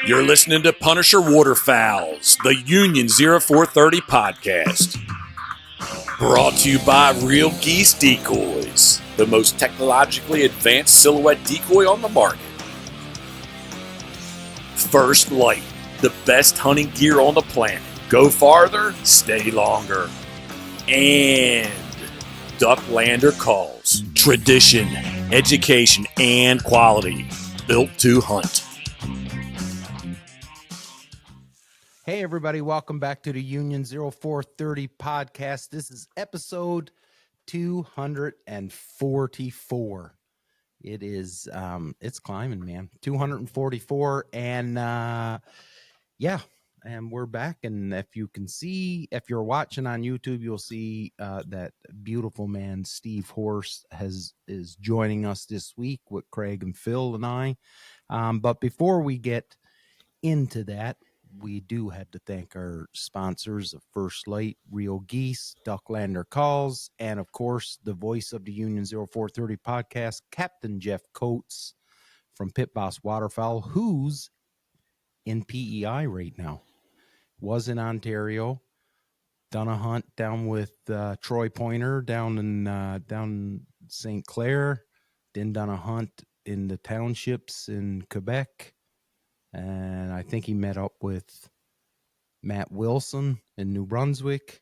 You're listening to Punisher Waterfowls, the Union 0430 podcast. Brought to you by Real Geese Decoys, the most technologically advanced silhouette decoy on the market. First Light, the best hunting gear on the planet. Go farther, stay longer. And Ducklander Calls, tradition, education, and quality. Built to hunt. Hey, everybody. Welcome back to the Union 0430 podcast. This is episode 244. It is, it's climbing, man. 244. And, and we're back. And if you can see, if you're watching on YouTube, you'll see that beautiful man, Steve Horst, is joining us this week with Craig and Phil and I. But before we get into that, we do have to thank our sponsors of First Light, Real Geese, Ducklander Calls, and of course, the voice of the Union 0430 podcast, Captain Jeff Coates from Pit Boss Waterfowl, who's in PEI right now. Was in Ontario, done a hunt down with Troy Pointer down in St. Clair, then done a hunt in the townships in Quebec. And I think he met up with Matt Wilson in New Brunswick.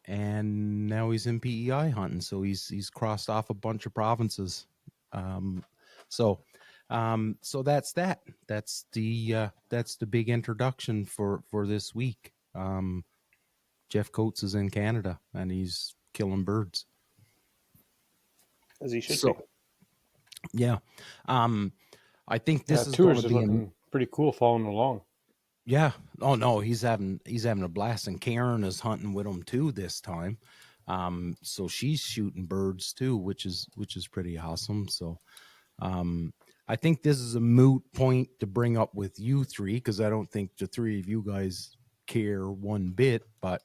And now he's in PEI hunting. So he's crossed off a bunch of provinces. So that's that. That's the big introduction for this week. Jeff Coates is in Canada and he's killing birds. As he should be. Yeah. I think this is tours going to are be looking pretty cool following along. Yeah. Oh no, he's having a blast, and Karen is hunting with him too this time. So she's shooting birds too, which is pretty awesome. So I think this is a moot point to bring up with you three, because I don't think the three of you guys care one bit, but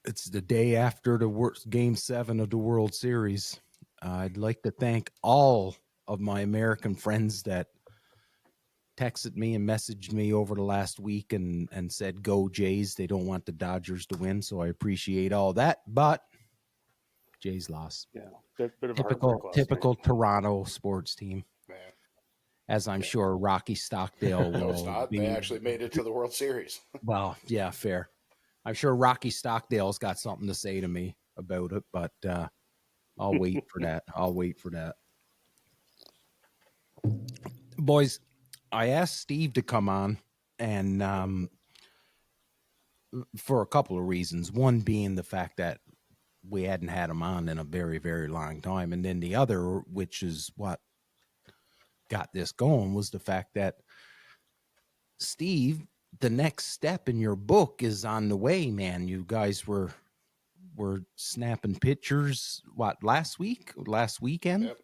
it's the day after the Game 7 of the World Series. I'd like to thank all of my American friends that texted me and messaged me over the last week and said, go Jays. They don't want the Dodgers to win. So I appreciate all that, but Jays lost. Yeah. Bit of typical Toronto sports team. Man. As I'm sure Rocky Stockdale will. No, it's not. They actually made it to the World Series. Well, yeah, fair. I'm sure Rocky Stockdale's got something to say to me about it, but I'll wait for that. Boys, I asked Steve to come on, and for a couple of reasons. One being the fact that we hadn't had him on in a very, very long time. And then the other, which is what got this going, was the fact that, Steve, the next step in your book is on the way, man. You guys were snapping pictures, last weekend? Yep.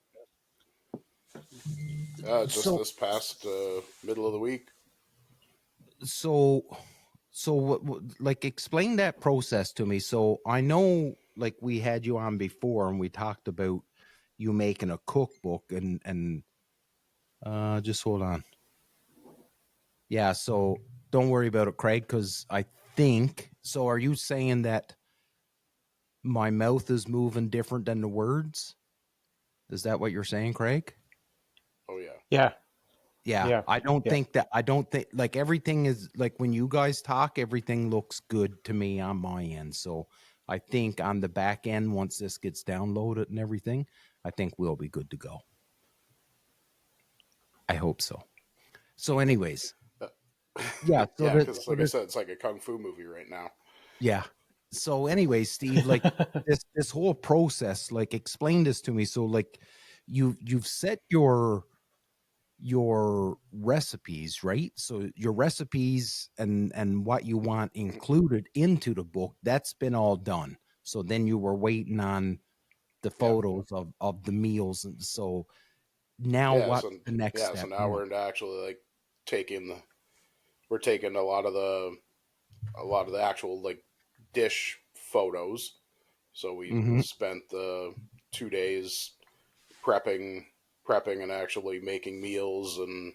This past middle of the week. So like, explain that process to me. So I know, like, we had you on before and we talked about you making a cookbook and just hold on. Yeah. So don't worry about it, Craig, because I think, so are you saying that my mouth is moving different than the words? Is that what you're saying, Craig? Oh yeah. Yeah. I don't think like everything is, like, when you guys talk, everything looks good to me on my end. So I think on the back end, once this gets downloaded and everything, I think we'll be good to go. I hope so. So anyways. Yeah. So because like I said, it's like a kung fu movie right now. Yeah. So anyways, Steve, like this whole process, like, explain this to me. So, like, you've set your recipes, right? So your recipes and what you want included into the book, that's been all done. So then you were waiting on the photos of the meals. And so now what's the next step? So now we're into actually, like, we're taking a lot of the actual, like, dish photos. So we spent the 2 days prepping and actually making meals and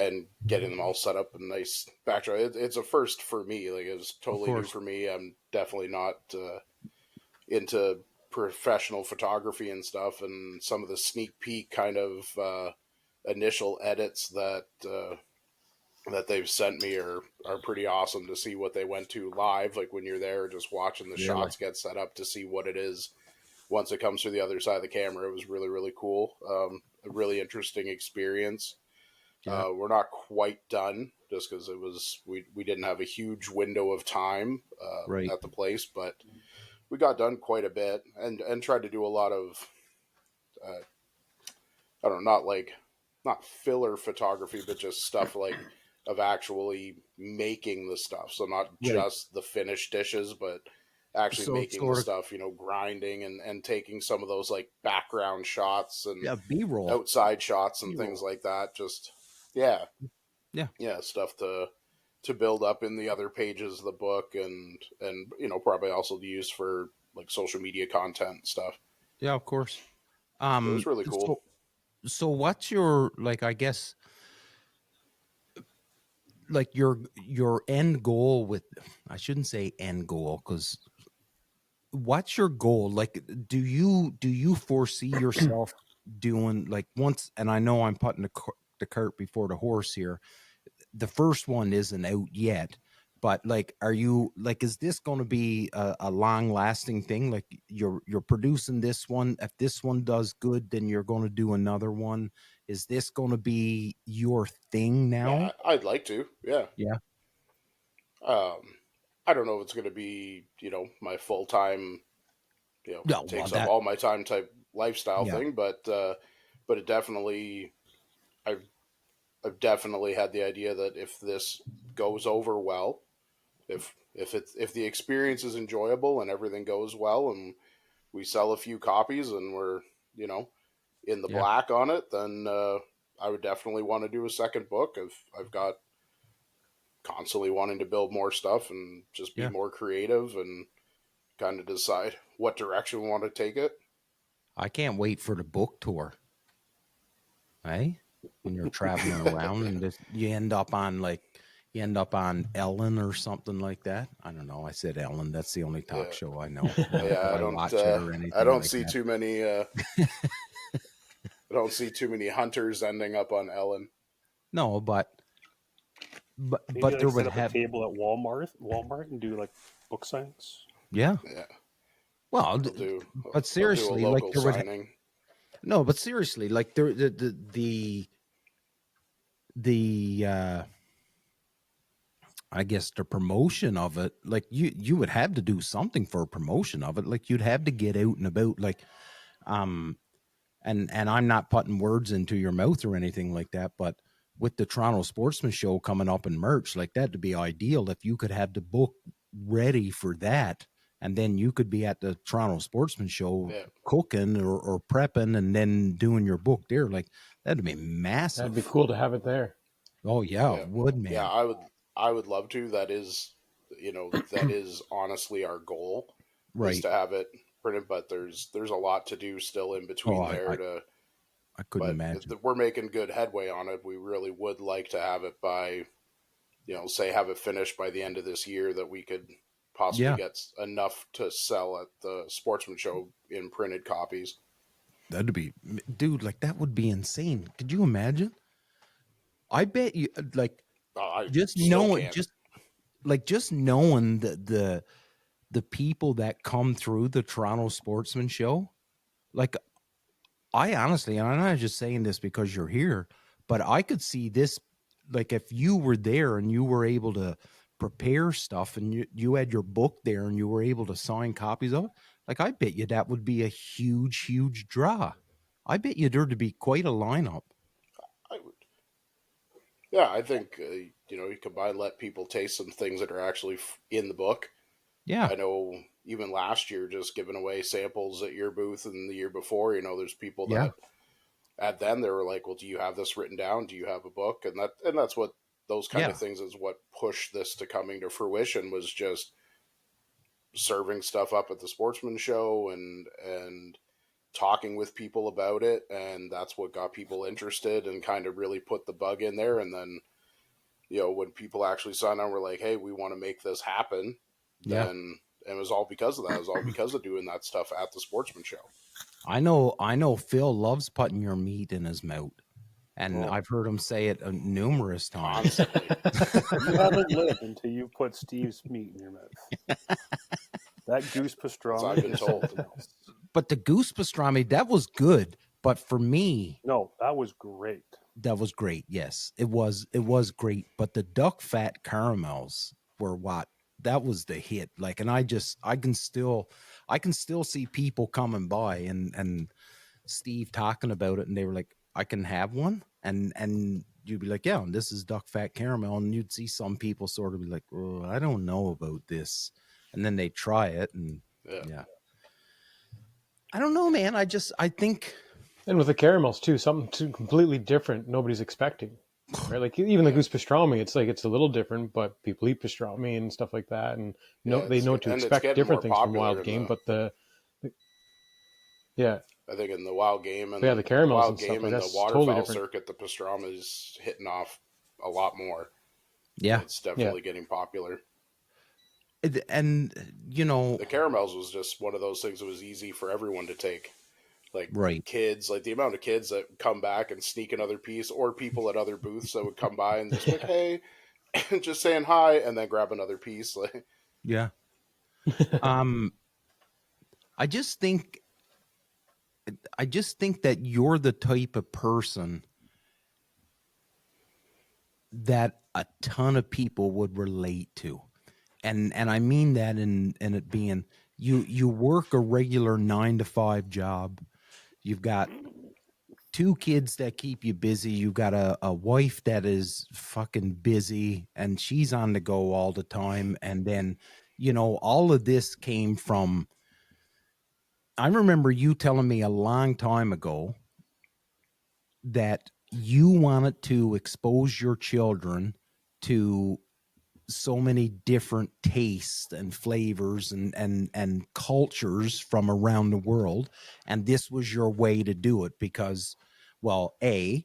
and getting them all set up in nice backdrop. It's a first for me. Like, it was totally new for me. I'm definitely not into professional photography and stuff, and some of the sneak peek kind of initial edits that they've sent me are pretty awesome to see what they went to live, like when you're there just watching the shots get set up to see what it is once it comes to the other side of the camera. It was really, really cool. A really interesting experience. We're not quite done just because we didn't have a huge window of time at the place, but we got done quite a bit and tried to do a lot of I don't know, not filler photography, but just stuff like of actually making the stuff. So not just the finished dishes, but actually making the stuff, grinding and taking some of those like background shots and B-roll, outside shots and things like that. Just stuff to build up in the other pages of the book and probably also to use for like social media content and stuff. Yeah, of course. So it was really cool. So what's your, like, I guess, like your end goal with, I shouldn't say end goal, because what's your goal? Like, do you foresee yourself doing, like, once, and I know I'm putting the cart before the horse here, the first one isn't out yet, but like, are you, like, is this going to be a long lasting thing? Like, you're producing this one. If this one does good, then you're going to do another one. Is this going to be your thing now? Yeah, I'd like to. Yeah. Yeah. I don't know if it's going to be, my full time, takes up all my time type lifestyle thing, but it definitely, I've definitely had the idea that if this goes over well, if the experience is enjoyable and everything goes well and we sell a few copies and we're, in the black on it, then I would definitely want to do a second book. I've got constantly wanting to build more stuff and just be more creative and kind of decide what direction we want to take it. I can't wait for the book tour. Hey, when you're traveling around and you end up on Ellen or something like that. I don't know. I said Ellen. That's the only talk show I know. I don't see too many. I don't see too many hunters ending up on Ellen. No, but maybe there would set up have a table at Walmart and do like book signings. Yeah. Well, but seriously, like there would no, but seriously, like the I guess the promotion of it, like you would have to do something for a promotion of it. Like you'd have to get out and about, like, and I'm not putting words into your mouth or anything like that, but with the Toronto Sportsman Show coming up in March, like that'd be ideal if you could have the book ready for that. And then you could be at the Toronto Sportsman Show cooking or prepping and then doing your book there. Like that'd be massive. That'd be cool to have it there. Oh yeah, it would, man. Yeah, I would love to. That is, that is honestly our goal, right? Is to have it printed. But there's a lot to do still in between I couldn't imagine. We're making good headway on it. We really would like to have it by, say have it finished by the end of this year, that we could possibly get enough to sell at the Sportsman Show in printed copies. That'd be, dude, like that would be insane. Could you imagine? I bet you, like, just knowing the people that come through the Toronto Sportsman Show, like, I honestly, and I'm not just saying this because you're here, but I could see this, like, if you were there and you were able to prepare stuff and you had your book there and you were able to sign copies of it, like, I bet you that would be a huge, huge draw. I bet you there'd be quite a lineup. I would. Yeah, I think, you could let people taste some things that are actually in the book. Yeah. I know even last year, just giving away samples at your booth, and the year before, there's people that at then they were like, well, do you have this written down? Do you have a book? And that's what those kind of things is what pushed this to coming to fruition, was just serving stuff up at the Sportsman Show and talking with people about it, and that's what got people interested and kind of really put the bug in there. And then, when people actually signed on, we're like, hey, we want to make this happen. Yeah. Then it was all because of that. It was all because of doing that stuff at the Sportsman Show. I know Phil loves putting your meat in his mouth. And Oh. I've heard him say it numerous times. You haven't lived until you put Steve's meat in your mouth. That goose pastrami. I've been told. But the goose pastrami, that was good. But for me, no, that was great. That was great. Yes, it was great. But the duck fat caramels were that was the hit. Like, and I can still see people coming by and Steve talking about it, and they were like, I can have one. And you'd be like, yeah, and this is duck fat caramel. And you'd see some people sort of be like, oh, I don't know about this. And then they try it, and yeah. I don't know, man. I think. And with the caramels too, something completely different nobody's expecting. Right? Like even the goose pastrami, it's a little different, but people eat pastrami and stuff like that. And they know to expect different things from wild game, but I think in the wild game and the caramels wild and game stuff like and that's the waterfowl totally different. circuit, the pastrami is hitting off a lot more. Yeah, it's definitely getting popular. And the caramels was just one of those things that was easy for everyone to take. Like kids, like the amount of kids that come back and sneak another piece, or people at other booths that would come by and just like, hey, just saying hi, and then grab another piece. Like, yeah. I just think that you're the type of person that a ton of people would relate to. And I mean that in it being you work a regular 9-to-5 job. You've got 2 kids that keep you busy. You've got a wife that is fucking busy and she's on the go all the time. And then, all of this came from, I remember you telling me a long time ago that you wanted to expose your children to so many different tastes and flavors and cultures from around the world, and this was your way to do it because, well, you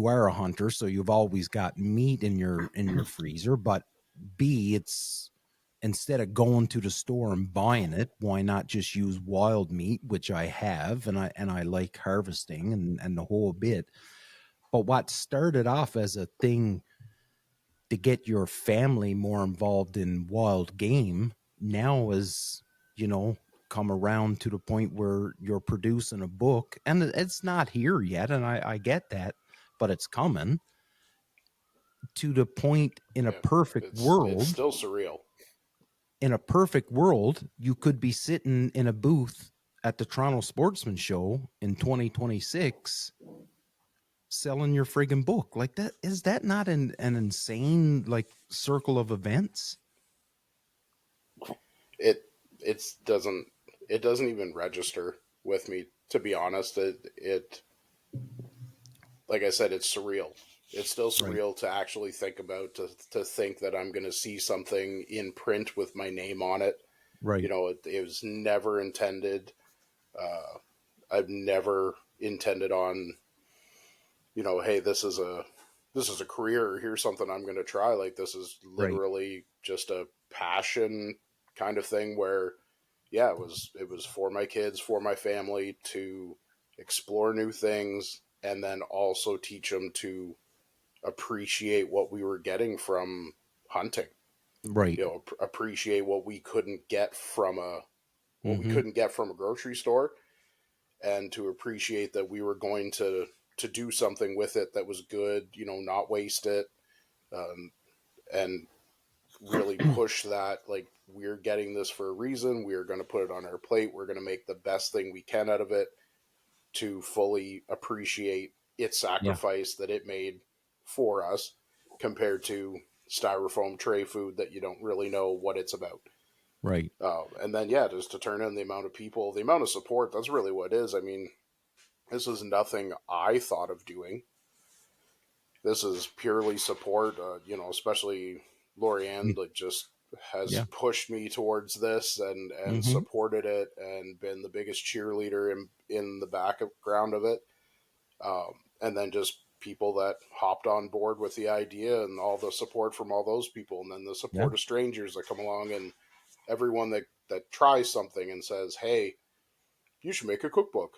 are a hunter, so you've always got meat in your freezer, but B, it's instead of going to the store and buying it, why not just use wild meat, which I have, and I like harvesting and the whole bit. But what started off as a thing to get your family more involved in wild game now is, come around to the point where you're producing a book, and it's not here yet. And I get that, but it's coming to the point in a perfect world. It's still surreal. In a perfect world, you could be sitting in a booth at the Toronto Sportsman Show in 2026 selling your friggin' book. Like that, is that not an insane circle of events? It doesn't even register with me, to be honest. It like I said, it's surreal. It's still surreal to actually think about, to think that I'm going to see something in print with my name on it. Right. It was never intended. I've never intended on, hey, this is a career, or here's something I'm going to try. Like, this is literally just a passion kind of thing where, it was for my kids, for my family to explore new things, and then also teach them to appreciate what we were getting from hunting. Right. Appreciate what we couldn't get from we couldn't get from a grocery store, and to appreciate that we were going to do something with it that was good, not waste it, and really push that, like, we're getting this for a reason. We're going to put it on our plate. We're going to make the best thing we can out of it, to fully appreciate its sacrifice that it made for us, compared to styrofoam tray food that you don't really know what it's about. Right. And then, just to turn in the amount of people, the amount of support, that's really what it is. I mean, this is nothing I thought of doing. This is purely support, especially Lorianne, like, just has pushed me towards this and supported it and been the biggest cheerleader in the background of it. And then just people that hopped on board with the idea and all the support from all those people. And then the support of strangers that come along, and everyone that tries something and says, hey, you should make a cookbook.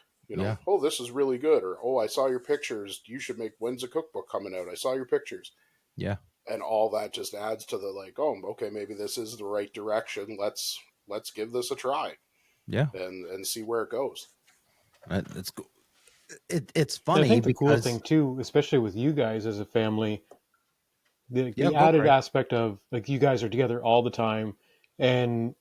Oh, this is really good. Or, oh, I saw your pictures. You should make, when's a cookbook coming out? I saw your pictures. Yeah. And all that just adds to the like, oh, okay, maybe this is the right direction. Let's give this a try. Yeah. And see where it goes. It's cool. It's funny. I think the cool thing too, especially with you guys as a family, the Yeah, added aspect of like you guys are together all the time, and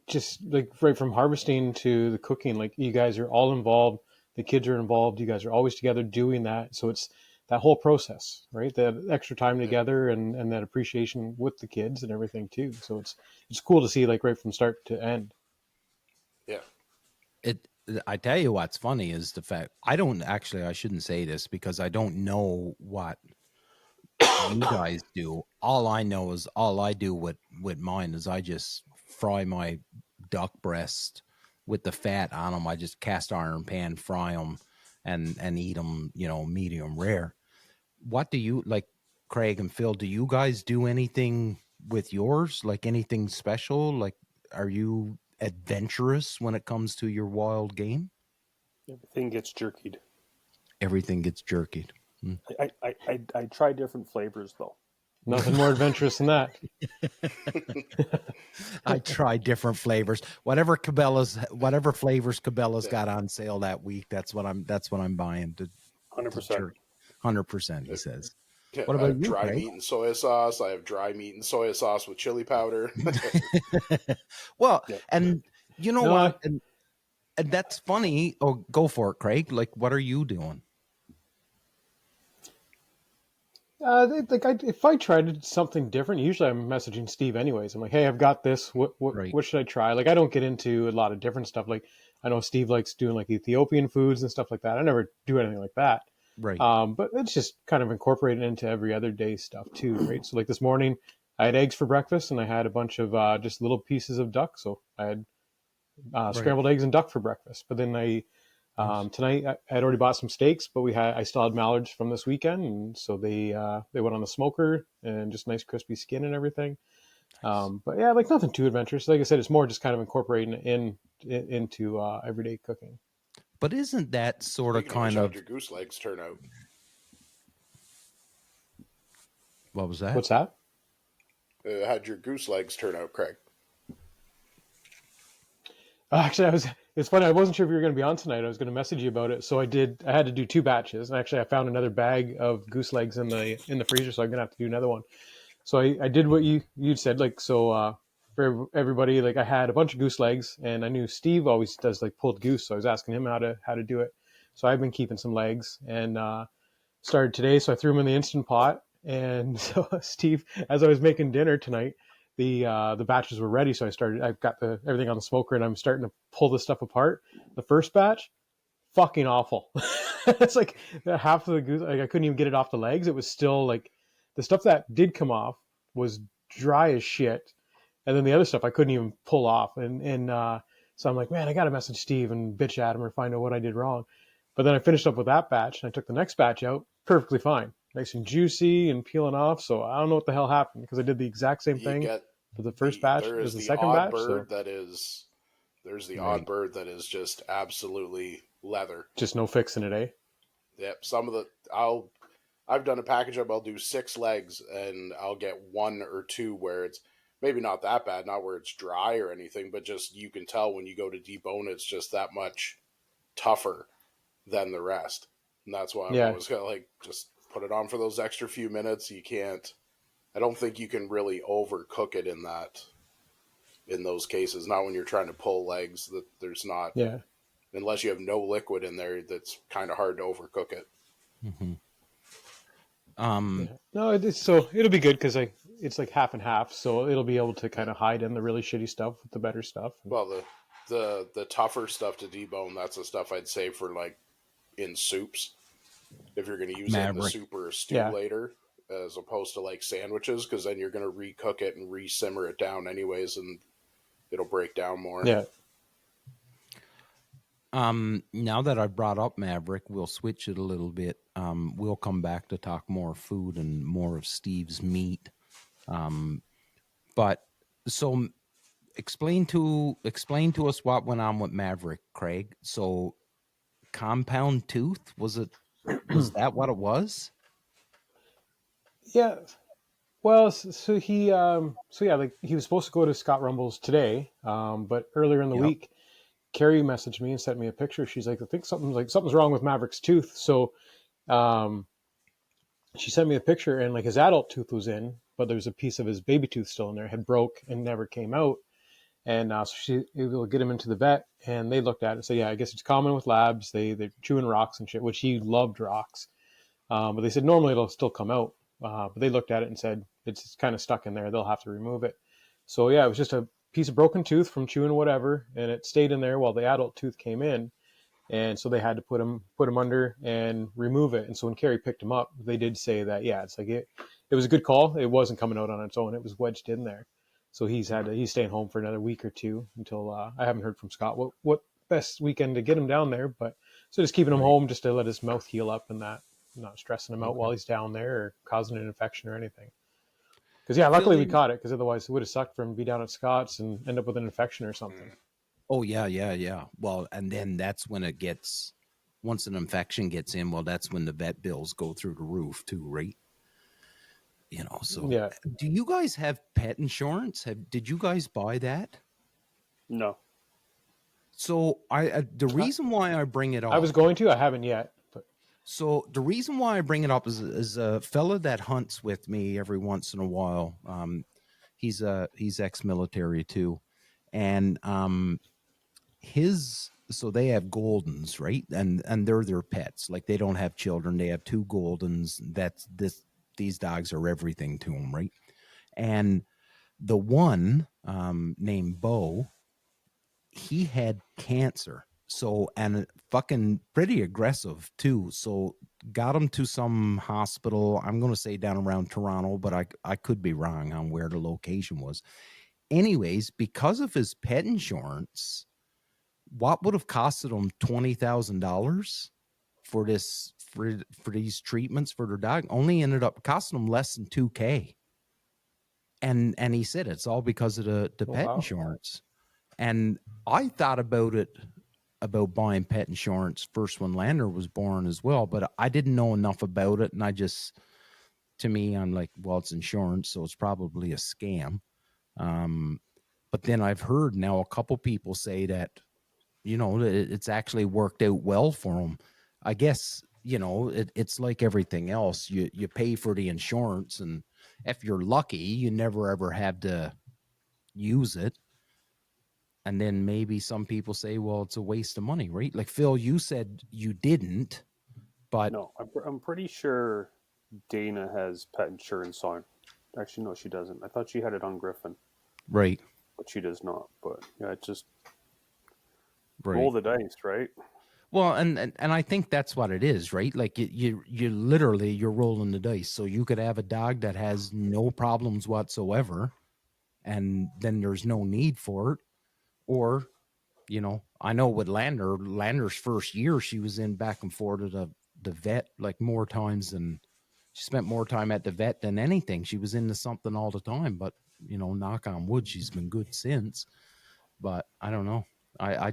just like right from harvesting to the cooking, like you guys are all involved. The kids are involved. You guys are always together doing that. So it's that whole process, right? That extra time together and that appreciation with the kids and everything too. So it's cool to see like right from start to end. Yeah. I tell you what's funny is the fact I shouldn't say this because I don't know what you guys do. All I know is all I do with mine is I just fry my duck breast with the fat on them. I just cast iron pan fry them and eat them, medium rare. What do you like, Craig and Phil? Do you guys do anything with yours? Like anything special? Like, are you adventurous when it comes to your wild game? Everything gets jerkied. Everything gets jerkied. I try different flavors though. Nothing more adventurous than that. I try different flavors. Whatever flavors Cabela's got on sale that week, that's what I'm buying. 100%. 100%, he says. Yeah, What about you, dry Craig? meat and soy sauce? I have dry meat and soy sauce with chili powder. Well, and you know what? And that's funny. Oh, go for it, Craig. Like, what are you doing? If I tried something different, usually I'm messaging Steve anyways. I'm like, hey, I've got this. What should I try? Like, I don't get into a lot of different stuff. Like, I know Steve likes doing like Ethiopian foods and stuff like that. I never do anything like that. Right. But it's just kind of incorporated into every other day stuff too, right? So like this morning, I had eggs for breakfast and I had a bunch of just little pieces of duck. So I had scrambled eggs and duck for breakfast. But then tonight I had already bought some steaks, but I still had mallards from this weekend, and so they went on the smoker and just nice crispy skin and everything. Nice. But yeah, like nothing too adventurous. Like I said, it's more just kind of incorporating into everyday cooking. But isn't that sort of kind of how'd your goose legs turn out? What was that? What's that? How'd your goose legs turn out, Craig? Actually, it's funny. I wasn't sure if you were going to be on tonight. I was going to message you about it. So I had to do 2 batches. And actually I found another bag of goose legs in the freezer. So I'm going to have to do another one. So I did what you'd said. Like, so, for everybody, like I had a bunch of goose legs and I knew Steve always does like pulled goose. So I was asking him how to do it. So I've been keeping some legs and, started today. So I threw them in the Instant Pot. And so Steve, as I was making dinner tonight, the batches were ready, so I've got everything on the smoker and I'm starting to pull this stuff apart. The first batch, fucking awful. It's like half of the goose, like I couldn't even get it off the legs. It was still like the stuff that did come off was dry as shit. And then the other stuff I couldn't even pull off. And so I'm like, man, I got to message Steve and bitch at him or find out what I did wrong. But then I finished up with that batch and I took the next batch out perfectly fine. Nice and juicy and peeling off. So I don't know what the hell happened because I did the exact same thing for the first batch as the second batch. There's the odd bird that is just absolutely leather. Just no fixing it, eh? Yep. I've done a package up. I'll do 6 legs and I'll get 1 or 2 where it's maybe not that bad, not where it's dry or anything, but just you can tell when you go to debone, it's just that much tougher than the rest. And that's why I'm always going to like just put it on for those extra few minutes. I don't think you can really overcook it in those cases. Not when you're trying to pull legs that there's not, unless you have no liquid in there, that's kind of hard to overcook it. Mm-hmm. No, so it'll be good because it's like half and half. So it'll be able to kind of hide in the really shitty stuff with the better stuff. Well, the tougher stuff to debone, that's the stuff I'd save for like in soups. If you're going to use it in the soup or a stew later, as opposed to like sandwiches, because then you're going to recook it and re-simmer it down anyways, and it'll break down more. Yeah. Now that I brought up Maverick, we'll switch it a little bit. We'll come back to talk more food and more of Steve's meat. But so explain to us what went on with Maverick, Craig. So compound tooth, was that what it was? Yeah. Well, so he like he was supposed to go to Scott Rumble's today, but earlier in the week, Carrie messaged me and sent me a picture. She's like, I think something's wrong with Maverick's tooth. So she sent me a picture, and like his adult tooth was in, but there was a piece of his baby tooth still in there, had broke and never came out. And so she able to get him into the vet, and they looked at it and said, yeah, I guess it's common with labs. They're chewing rocks and shit, which he loved rocks. But they said normally it'll still come out. But they looked at it and said it's kind of stuck in there. They'll have to remove it. So yeah, it was just a piece of broken tooth from chewing whatever, and it stayed in there while the adult tooth came in. And so they had to put him under and remove it. And so when Carrie picked him up, they did say that, yeah, it's like it was a good call. It wasn't coming out on its own. It was wedged in there. So he's staying home for another week or two until I haven't heard from Scott what best weekend to get him down there. But so just keeping him home just to let his mouth heal up and that, not stressing him out while he's down there or causing an infection or anything. Because yeah, luckily we caught it, because otherwise it would have sucked for him to be down at Scott's and end up with an infection or something. Oh yeah. Well, and then that's when once an infection gets in, well, that's when the vet bills go through the roof too, right? You know, so yeah. Do you guys have pet insurance? Did you guys buy that? No. So the reason why I bring it up, I was going to, I haven't yet. But. So the reason why I bring it up is a fella that hunts with me every once in a while. He's ex-military too, and so they have Goldens, right? And they're their pets. Like they don't have children. They have 2 Goldens. These dogs are everything to them, right? And the one named Bo, he had cancer. So, and fucking pretty aggressive too. So got him to some hospital. I'm going to say down around Toronto, but I could be wrong on where the location was. Anyways, because of his pet insurance, what would have costed him $20,000 for these treatments for their dog only ended up costing him less than $2,000. And he said it's all because of the pet insurance. And I thought about buying pet insurance first when Lander was born as well, but I didn't know enough about it. And I'm like, well, it's insurance, so it's probably a scam. But then I've heard now a couple people say that, you know, it's actually worked out well for them. I guess, you know, it's like everything else. You pay for the insurance, and if you're lucky, you never ever have to use it. And then maybe some people say, well, it's a waste of money, right? Like Phil, you said you didn't, but No, I'm pretty sure Dana has pet insurance on. Actually, no, she doesn't. I thought she had it on Griffin. Right. But she does not. But yeah, it's just right. Roll the dice, right? Well, and I think that's what it is, right? Like you literally you're rolling the dice. So you could have a dog that has no problems whatsoever, and then there's no need for it. Or, you know, I know with Lander's first year, she was in back and forth to the vet like more times than she spent more time at the vet than anything. She was into something all the time, but you know, knock on wood, she's been good since. But I don't know. I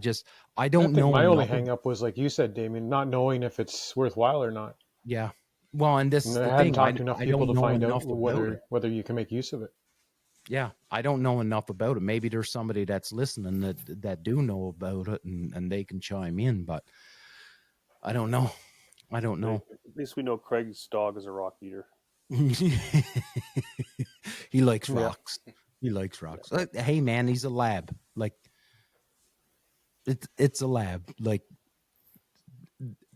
don't know. My only hang up was, like you said, Damien, not knowing if it's worthwhile or not. Yeah. Well, and this I hadn't talked to enough people to find out whether you can make use of it. Yeah, I don't know enough about it. Maybe there's somebody that's listening that do know about it, and they can chime in, but I don't know. At least we know Craig's dog is a rock eater. He likes rocks. He likes rocks. Hey man, he's a lab. Like it's a lab. Like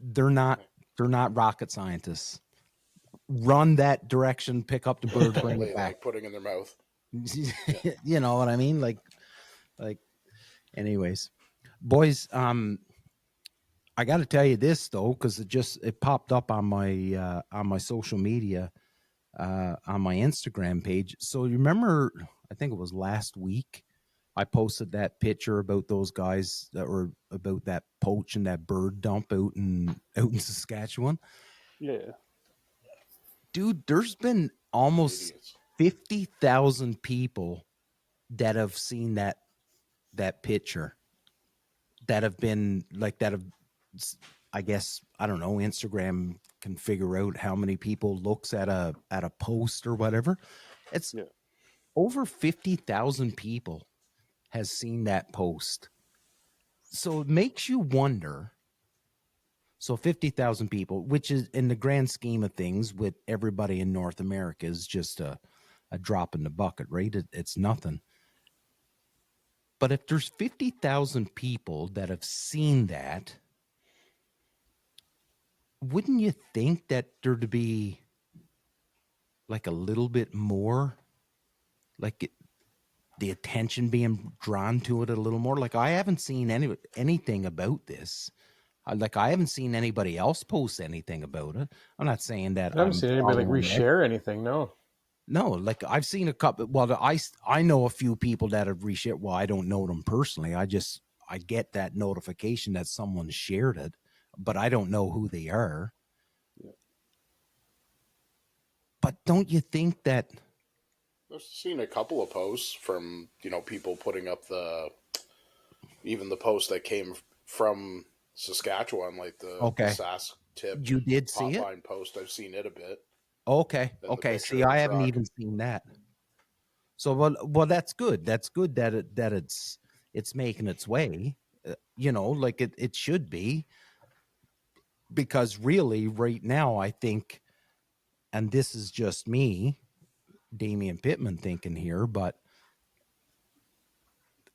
they're not rocket scientists. Run that direction, pick up the bird, bring it back. Like putting in their mouth. You know what I mean? Like anyways, boys, I got to tell you this though, because it popped up on my social media. on my Instagram page. So you remember, I think it was last week, I posted that picture about those guys that were about that poach and that bird dump out in Saskatchewan. Yeah. Dude, there's been almost 50,000 people that have seen that picture, that have been like, that have, I guess, I don't know, Instagram can figure out how many people looks at a post or whatever. It's over 50,000 people has seen that post. So it makes you wonder. So 50,000 people, which is in the grand scheme of things with everybody in North America, is just a drop in the bucket, right? It's nothing. But if there's 50,000 people that have seen that, wouldn't you think that there'd be like a little bit more, like the attention being drawn to it a little more? Like, I haven't seen anything about this. Like, I haven't seen anybody else post anything about it. I'm not saying that I haven't seen anybody like reshare anything. No, like I've seen a couple. Well, I know a few people that have reshared. Well, I don't know them personally. I get that notification that someone shared it, but I don't know who they are. Yeah. But don't you think that? I've seen a couple of posts from, people putting up even the post that came from Saskatchewan, like the Sask tip. You did see it? Post. I've seen it a bit. Okay. See, I haven't even seen that. So, well, that's good. That's good that it's making its way. Like it should be. Because really, right now, I think, and this is just me, Damian Pittman, thinking here, but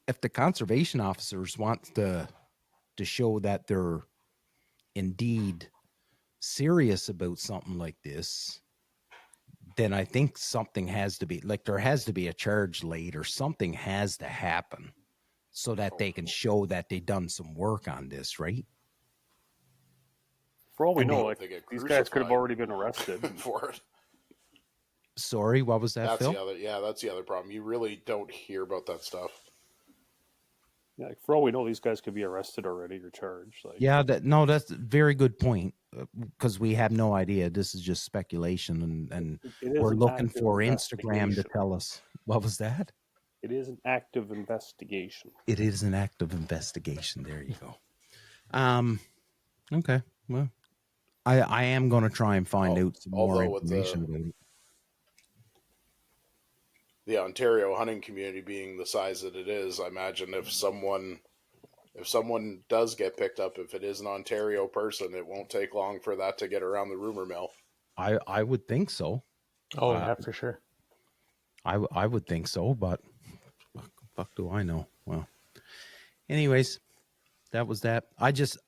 if the conservation officers want to show that they're indeed serious about something like this, then I think something has to be, like, there has to be a charge laid, or something has to happen so that they can show that they've done some work on this, right? For all we know, like, these guys could have already been arrested for it. Sorry, what was that, Phil? That's the other problem. You really don't hear about that stuff. Yeah, like, for all we know, these guys could be arrested already or charged. Like, that's a very good point, because we have no idea. This is just speculation, and we're looking for Instagram to tell us. What was that? It is an active investigation. It is an active investigation. There you go. Okay. Well, I am going to try and find out some more information about it. The Ontario hunting community being the size that it is, I imagine if someone does get picked up, if it is an Ontario person, it won't take long for that to get around the rumor mill. I would think so. Oh, yeah, for sure. I would think so, but fuck do I know? Well, anyways, that was that. I just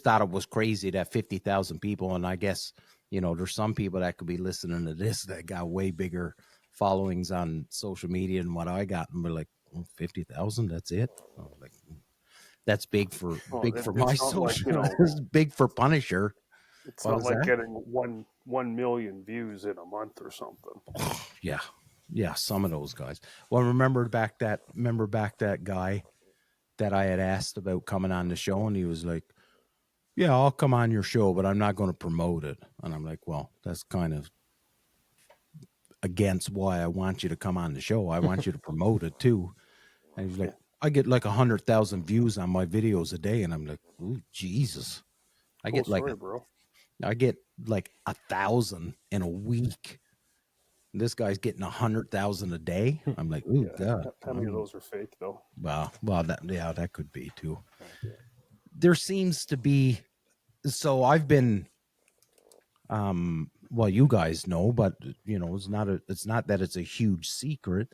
thought it was crazy that 50,000 people, and I guess, there's some people that could be listening to this that got way bigger followings on social media than what I got, and we're like, 50,000, that's it. Like, that's big for my social. Like, this is big for Punisher. It's not like getting 1 million views in a month or something. Yeah, some of those guys. Well, remember back that guy that I had asked about coming on the show, and he was like, "Yeah, I'll come on your show, but I'm not going to promote it." And I'm like, "Well, that's kind of against why I want you to come on the show. I want you to promote it too." And he's like, "I get like 100,000 views on my videos a day," and I'm like, "Oh, Jesus!" I get like 1,000 in a week. This guy's getting 100,000 a day. I'm like, "Ooh, God!" How many of those are fake, though? Well, that could be too. Yeah. There seems to be. So I've been. Well, you guys know, but it's not that it's a huge secret.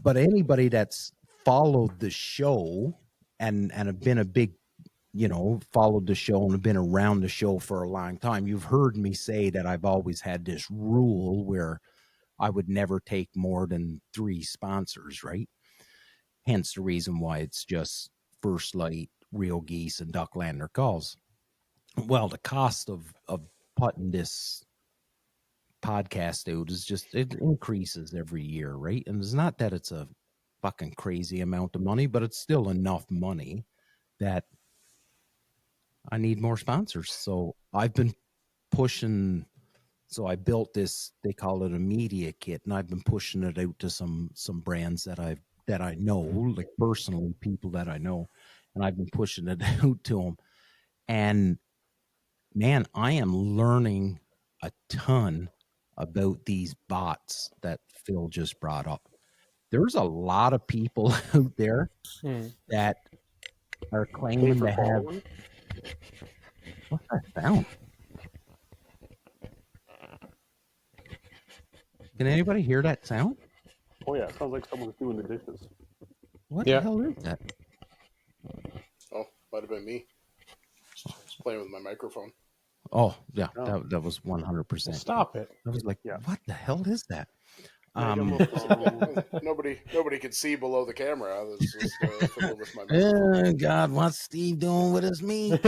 But anybody that's followed the show and have been a big, followed the show and have been around the show for a long time, you've heard me say that I've always had this rule where I would never take more than 3 sponsors, right? Hence the reason why it's just First Light, Real Geese, and Ducklander calls. Well, the cost of putting this podcast out is just, it increases every year, right? And it's not that it's a fucking crazy amount of money, but it's still enough money that I need more sponsors. So I've been pushing. So I built this, they call it a media kit, and I've been pushing it out to some brands that I know, like personally, people that I know, and I've been pushing it out to them. And man, I am learning a ton about these bots that Phil just brought up. There's a lot of people out there that are claiming to have. What's that sound? Can anybody hear that sound? Oh yeah, it sounds like someone's doing the dishes. What the hell is that? Oh, might have been me. I was playing with my microphone. Oh yeah, that was 100%. Stop it! I was like, what the hell is that? Nobody could see below the camera. This was with my oh God, what's Steve doing with his meat?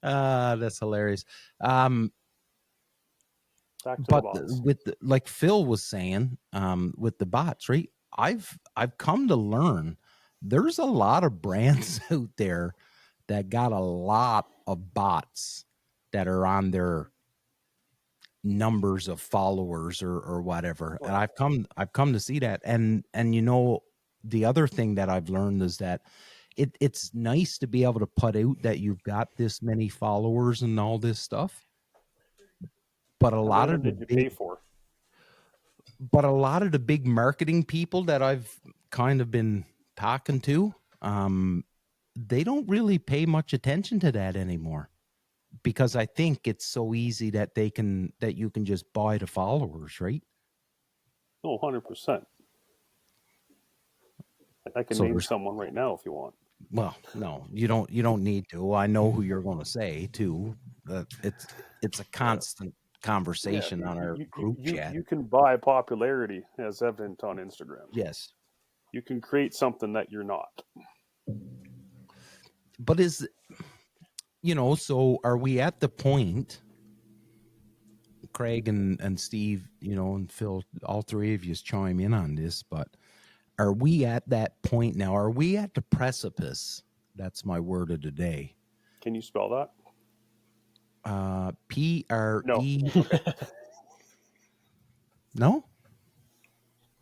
That's hilarious. But like Phil was saying, with the bots, right? I've come to learn there's a lot of brands out there that got a lot of bots that are on their numbers of followers or whatever. And I've come to see that. And you know, the other thing that I've learned is that it's nice to be able to put out that you've got this many followers and all this stuff. But a lot of the big marketing people that I've kind of been talking to, they don't really pay much attention to that anymore, because I think it's so easy that you can just buy the followers, right? Oh, 100%. I can name someone right now if you want. Well, no, you don't need to. I know who you're going to say too. It's a constant conversation on our group chat. You can buy popularity, as evident on Instagram. Yes. You can create something that you're not. But so are we at the point, Craig and Steve, and Phil, all three of you chime in on this, but are we at that point now? Are we at the precipice? That's my word of the day. Can you spell that? PRE. No. No?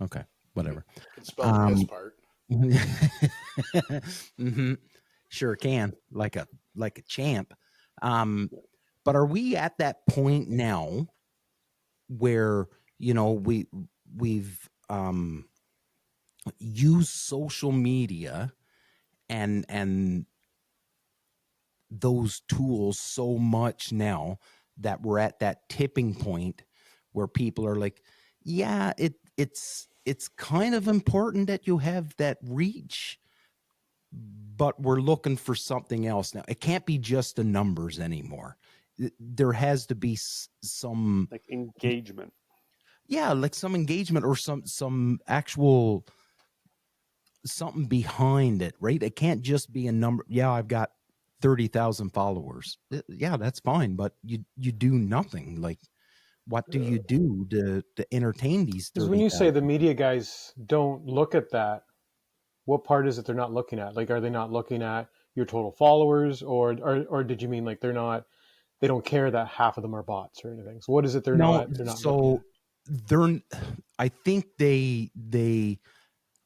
Okay, whatever. You can spell this part. Mm-hmm. Sure can, like a champ. But are we at that point now where we've used social media and those tools so much now that we're at that tipping point where people are like, yeah, it's kind of important that you have that reach, but we're looking for something else now. It can't be just the numbers anymore. There has to be some like engagement. Yeah, like some engagement or some actual something behind it, right? It can't just be a number. Yeah, I've got 30,000 followers. Yeah, that's fine, but you do nothing. Like, what do you do to entertain these 30,000? Because when you say the media guys don't look at that, what part is it they're not looking at? Like, are they not looking at your total followers, or did you mean like they don't care that half of them are bots or anything? So what is it they're not? So I think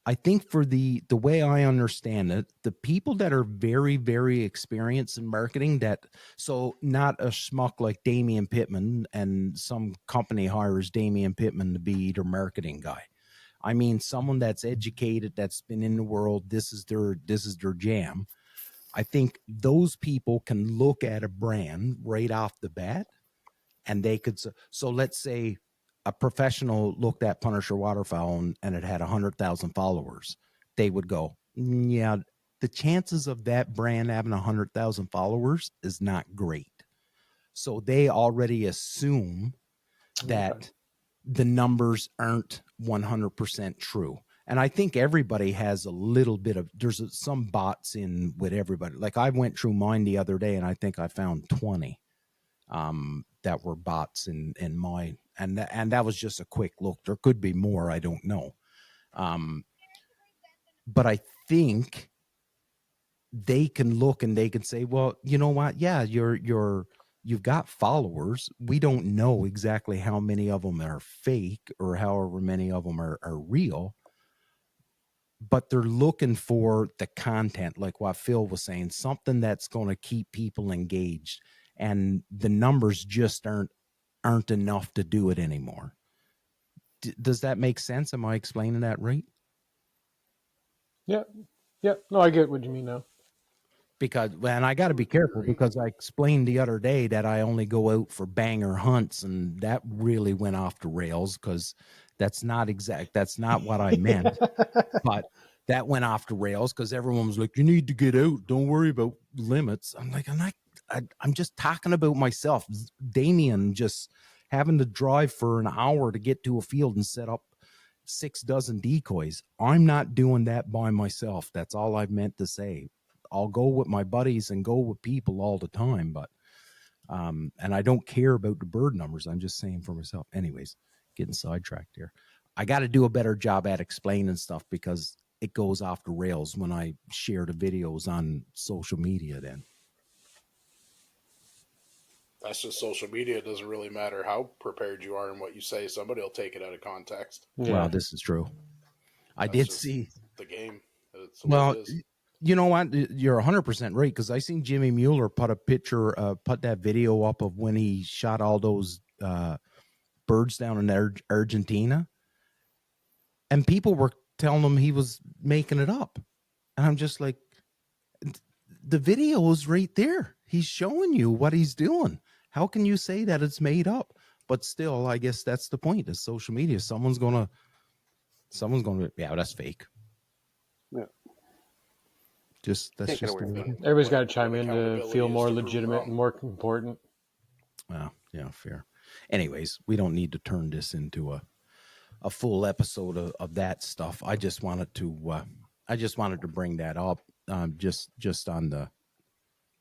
I think for the way I understand it, the people that are very, very experienced in marketing, so not a schmuck like Damian Pittman and some company hires Damian Pittman to be their marketing guy. I mean, someone that's educated, that's been in the world, this is their jam. I think those people can look at a brand right off the bat, and they could. So let's say a professional looked at Punisher Waterfowl and it had 100,000 followers. They would go, yeah, the chances of that brand having 100,000 followers is not great. So they already assume that the numbers aren't 100% true. And I think everybody has a little bit of, there's some bots in with everybody. Like I went through mine the other day and I think I found 20. that were bots in mine. And that was just a quick look. There could be more. I don't know. But I think they can look and they can say, well, you know what? Yeah, you've got followers. We don't know exactly how many of them are fake or however many of them are real, but they're looking for the content, like what Phil was saying, something that's going to keep people engaged, and the numbers just aren't enough to do it anymore. Does that make sense? Am I explaining that right? Yeah. No, I get what you mean now. Because, and I got to be careful because I explained the other day that I only go out for banger hunts, and that really went off the rails because that's not what I meant. But that went off the rails because everyone was like, you need to get out. Don't worry about limits. I'm like, I'm just talking about myself. Damien just having to drive for an hour to get to a field and set up 6 dozen decoys. I'm not doing that by myself. That's all I've meant to say. I'll go with my buddies and go with people all the time, but and I don't care about the bird numbers. I'm just saying for myself. Anyways, getting sidetracked here. I got to do a better job at explaining stuff because it goes off the rails when I share the videos on social media. Then that's just social media. It doesn't really matter how prepared you are and what you say. Somebody will take it out of context. Yeah. Well, this is true. I did see the game. It's well, it is. You know what? You're 100% right because I seen Jimmy Mueller put that video up of when he shot all those birds down in Argentina, and people were telling him he was making it up, and I'm just like, the video is right there. He's showing you what he's doing. How can you say that it's made up? But still, I guess that's the point. Is social media. Someone's gonna, yeah, that's fake. Yeah. That's just everybody's got to chime in to feel more legitimate and more important. Well, yeah, fair. Anyways, we don't need to turn this into a full episode of that stuff. I just wanted to bring that up. Just on the,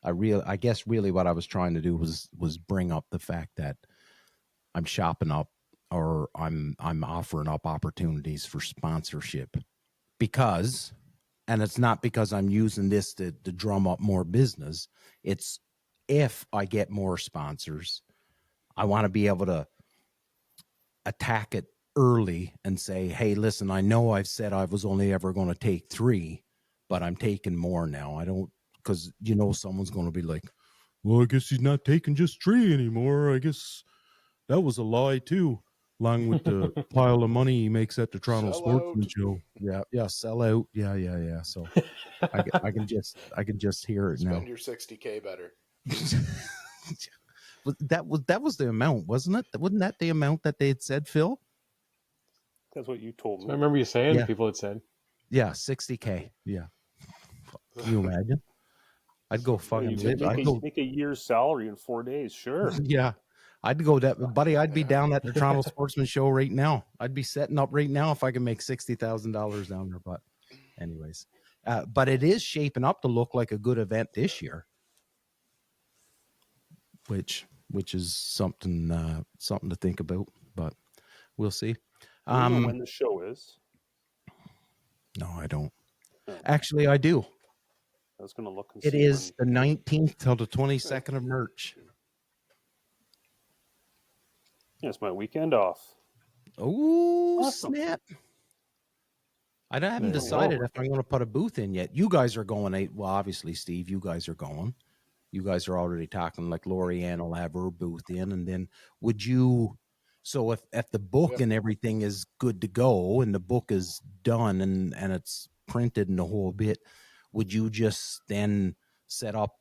I guess really what I was trying to do was bring up the fact that I'm shopping up or I'm offering up opportunities for sponsorship because. And it's not because I'm using this to drum up more business. It's if I get more sponsors, I want to be able to attack it early and say, hey, listen, I know I've said I was only ever going to take 3, but I'm taking more now. I don't, because, someone's going to be like, well, I guess he's not taking just 3 anymore. I guess that was a lie too. Along with the pile of money he makes at the Toronto Sportsman Show. Yeah, sell out. Yeah. So I can just hear it now. Spend your $60K better. That was the amount, wasn't it? Wasn't that the amount that they had said, Phil? That's what you told me. I remember you saying people had said. Yeah, $60K. Yeah. Can you imagine? I'd go fucking make a year's salary in 4 days. Sure. Yeah. I'd go buddy. I'd be down at the Toronto Sportsman Show right now. I'd be setting up right now if I could make $60,000 down there. But anyways, but it is shaping up to look like a good event this year, which is something to think about. But we'll see. I don't know when the show is. No, I don't. No. Actually, I do. I was going to look. It is the 19th till the 22nd of March. It's my weekend off. Oh, awesome. Snap. I haven't decided if I'm going to put a booth in yet. You guys are going. Well, obviously, Steve, you guys are going. You guys are already talking like Lori Ann will have her booth in. And then would you, so if the book and everything is good to go and the book is done and it's printed and the whole bit, would you just then set up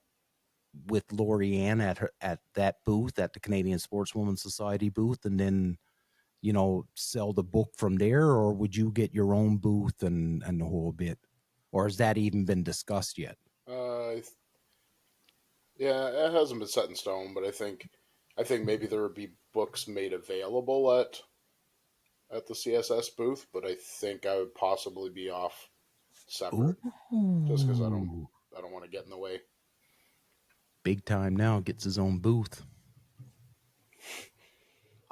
with Lori Ann at that booth at the Canadian Sportswoman Society booth and then, sell the book from there, or would you get your own booth and the whole bit, or has that even been discussed yet? Yeah, it hasn't been set in stone, but I think maybe there would be books made available at the CSS booth, but I think I would possibly be off separate. Ooh. Just because I don't want to get in the way. Big time now gets his own booth.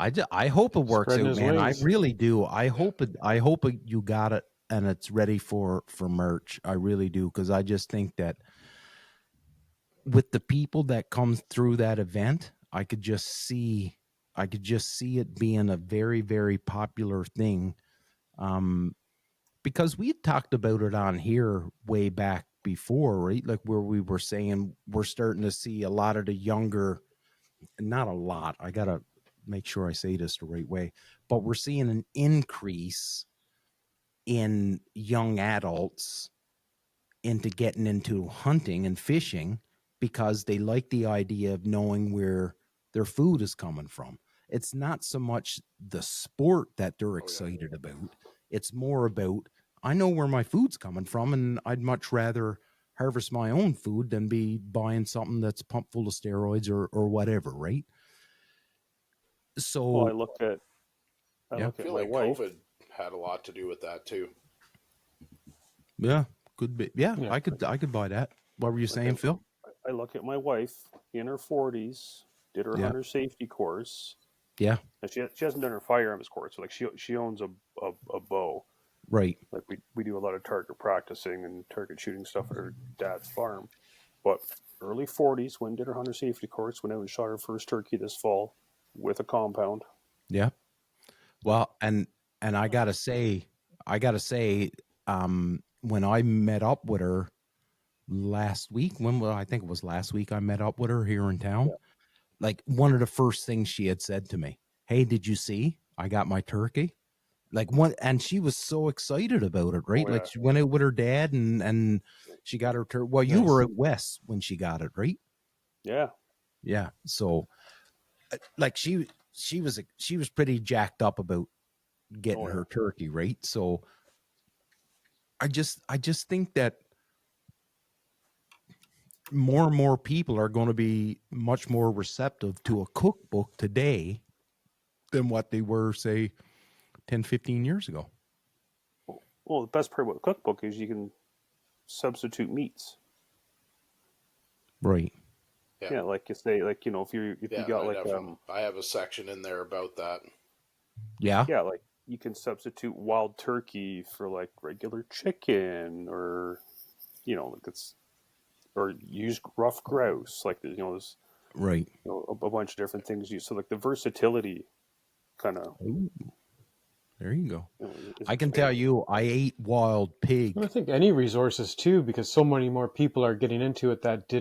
I hope it works Spreading out, his man. wings. I really do. I hope you got it and it's ready for merch. I really do, because I just think that with the people that come through that event, I could just see it being a very, very popular thing. Because we talked about it on here way back before, right? Like where we were saying we're starting to see a lot of the younger, not a lot, I gotta make sure I say this the right way, but we're seeing an increase in young adults into getting into hunting and fishing because they like the idea of knowing where their food is coming from. It's not so much the sport that they're excited about. It's more about, I know where my food's coming from, and I'd much rather harvest my own food than be buying something that's pumped full of steroids or whatever, right? So Well, I look at I feel my like wife. COVID had a lot to do with that too. Yeah, could be. Yeah, Yeah. I could buy that. What were you saying, Phil? I look at my wife in her 40s, did her hunter safety course. Yeah. And she hasn't done her firearms course. So like she owns a bow. Right. Like we do a lot of target practicing and target shooting stuff at her dad's farm. But early 40s, when did her hunter safety course, went out and shot her first turkey this fall with a compound. Yeah. Well, and I gotta say, when I met up with her last week, I think it was last week I met up with her here in town. Yeah. Like one of the first things she had said to me, "Hey, did you see I got my turkey?" Like one, and she was so excited about it, right? Oh, yeah. Like she went out with her dad and she got her turkey. Well, you were at West when she got it, right? Yeah. Yeah. So, like she was pretty jacked up about getting her turkey, right? So I just think that more and more people are going to be much more receptive to a cookbook today than what they were, say, 10, 15 years ago. Well, the best part about the cookbook is you can substitute meats. Right. Yeah, like you say, like, you know, if you got like I have a section in there about that. Yeah. Yeah, like you can substitute wild turkey for like regular chicken, or you know, like or use rough grouse, like you know, there's right, you know, a bunch of different things. So like the versatility, kind of. There you go. You know, I can tell you, I ate wild pig. And I think any resources too, because so many more people are getting into it that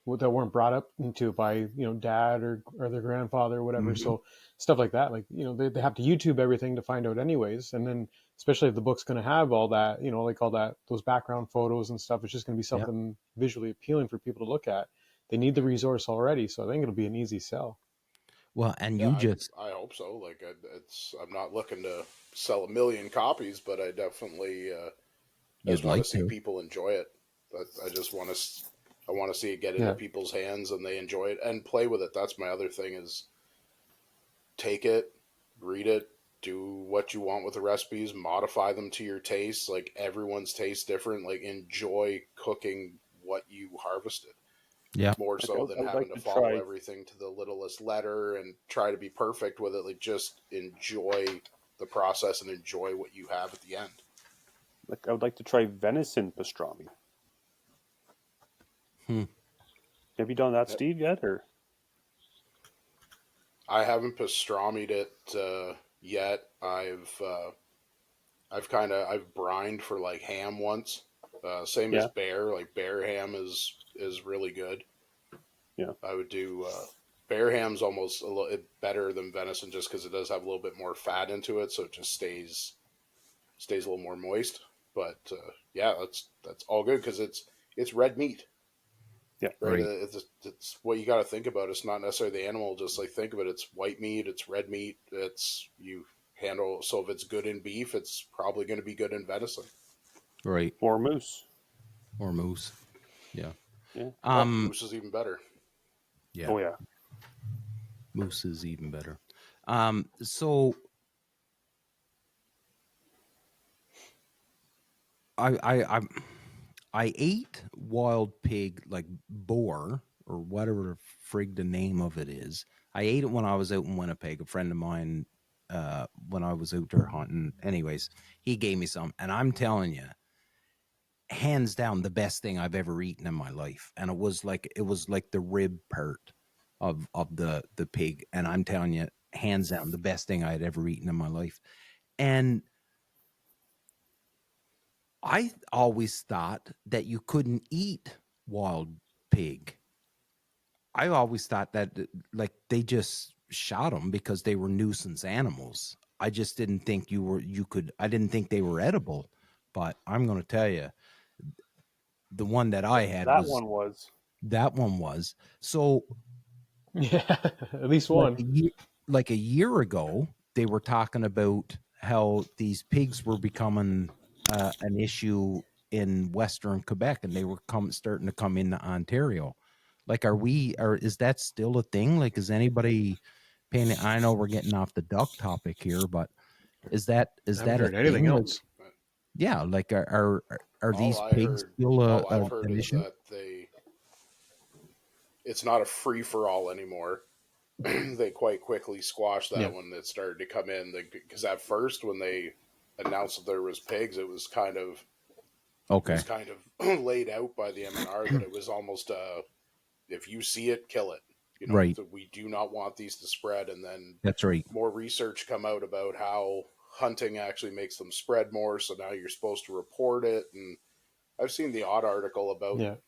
weren't brought up into it by dad or their grandfather or whatever. Mm-hmm. So stuff like that, like they have to YouTube everything to find out anyways. And then especially if the book's going to have all that, like all that, those background photos and stuff, it's just going to be something visually appealing for people to look at. They need the resource already, so I think it'll be an easy sell. Well, and I hope so. Like I'm not looking to sell 1 million copies, but I definitely just want to see people enjoy it. But I just want to see it get into people's hands and they enjoy it and play with it. That's my other thing is take it, read it, do what you want with the recipes, modify them to your taste. Like everyone's taste different. Like enjoy cooking what you harvested. Yeah. More so than having to follow everything to the littlest letter and try to be perfect with it. Like just enjoy the process and enjoy what you have at the end. Like I would like to try venison pastrami. Have you done that, Steve, yet? Or I haven't pastramied it yet. I've brined for like ham once. Same as bear. Like bear ham is really good. Yeah, I would do bear ham's almost a little better than venison just because it does have a little bit more fat into it, so it just stays a little more moist. But that's all good because it's red meat. Yeah, right. It's what you got to think about. It's not necessarily the animal. Just like think of it. It's white meat. It's red meat. It's you handle. So if it's good in beef, it's probably going to be good in venison. Right. Or moose. Yeah. Yeah. Moose is even better. Yeah. Oh yeah. Moose is even better. So I ate wild pig, like boar or whatever the frig the name of it is. I ate it when I was out in Winnipeg. A friend of mine, when I was out there hunting, anyways, he gave me some, and I'm telling you, hands down, the best thing I've ever eaten in my life. And it was like the rib part of the pig, and I'm telling you, hands down, the best thing I had ever eaten in my life. And I always thought that you couldn't eat wild pig. I always thought that like they just shot them because they were nuisance animals. I just didn't think I didn't think they were edible. But I'm going to tell you, the one that I had that one was. So Yeah, at least one. Like a year ago, they were talking about how these pigs were becoming an issue in Western Quebec, and they were starting to come into Ontario. Like, is that still a thing? Like, is anybody paying? I know we're getting off the duck topic here, but is that heard anything else? Yeah, like are these pigs still I've heard an is issue? that it's not a free for all anymore. They quite quickly squashed that when it started to come in. Because at first, when they announced that there was pigs, it was kind of laid out by the MNR that it was almost if you see it, kill it. You know, right. We do not want these to spread. And then that's right. More research come out about how hunting actually makes them spread more. So now you're supposed to report it. And I've seen the odd article about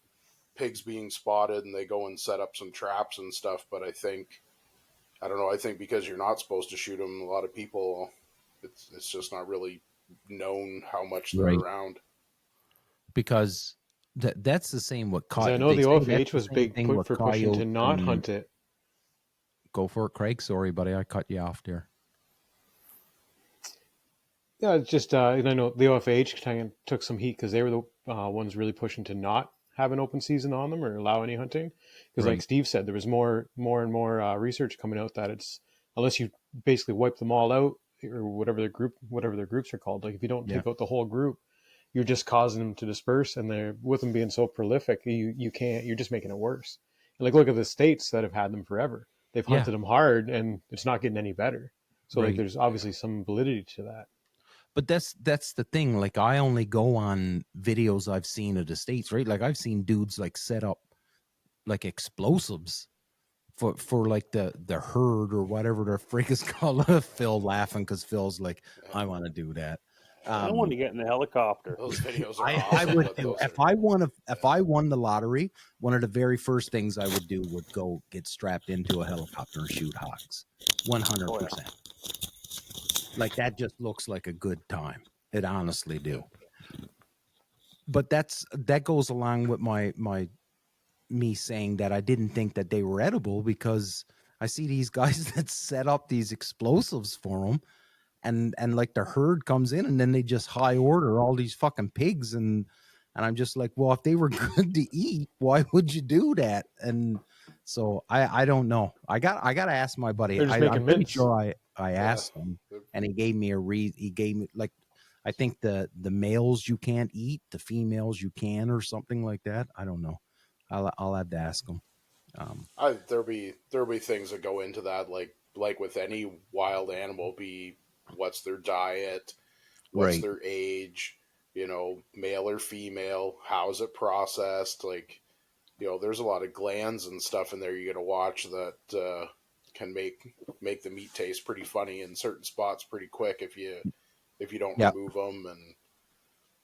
pigs being spotted and they go and set up some traps and stuff. But I think because you're not supposed to shoot them, a lot of people, it's just not really known how much they're around. Because that's the same with coyote. I know the OFH was big for pushing to not hunt it. Go for it, Craig. Sorry, buddy, I cut you off there. Yeah, it's just I know the OFH kind of took some heat because they were the ones really pushing to not have an open season on them or allow any hunting. Because like Steve said, there was more and more research coming out that it's unless you basically wipe them all out or whatever their groups are called. Like if you don't take out the whole group, you're just causing them to disperse, and they're with them being so prolific, you're just making it worse. And like look at the states that have had them forever. They've hunted them hard, and it's not getting any better. So like there's obviously some validity to that. But that's the thing. Like I only go on videos I've seen of the states, right? Like I've seen dudes like set up like explosives for like the herd or whatever their freak is called. Phil laughing because Phil's like, I want to do that. I want to get in the helicopter. Those videos are awesome. I would do. If I won the lottery, one of the very first things I would do would go get strapped into a helicopter and shoot hogs. 100%. Like that just looks like a good time. It honestly do. But that goes along with me saying that I didn't think that they were edible because I see these guys that set up these explosives for them, and like the herd comes in and then they just high order all these fucking pigs and I'm just like, well, if they were good to eat, why would you do that? And so I don't know. I got to ask my buddy. I'm pretty sure I asked him, and he gave me he gave me like, I think the males you can't eat, the females you can, or something like that. I don't know. I'll have to ask him. There'll be things that go into that, like with any wild animal, what's their diet, what's their age, male or female, how's it processed, like, there's a lot of glands and stuff in there you got to watch that can make the meat taste pretty funny in certain spots pretty quick if you don't remove them. And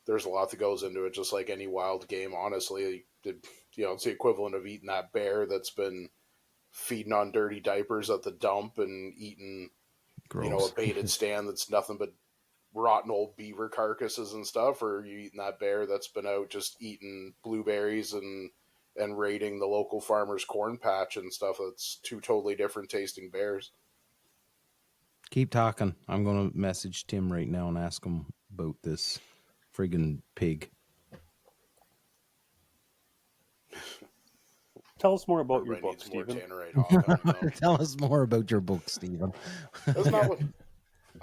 there's a lot that goes into it, just like any wild game. Honestly, it's the equivalent of eating that bear that's been feeding on dirty diapers at the dump and eating, a baited stand that's nothing but rotten old beaver carcasses and stuff, or you eating that bear that's been out just eating blueberries and raiding the local farmer's corn patch and stuff. That's two totally different tasting bears. Keep talking. I'm going to message Tim right now and ask him about this friggin' pig. Tell us more about your book, Stephen. Tell us more about your book, Stephen. That's not what...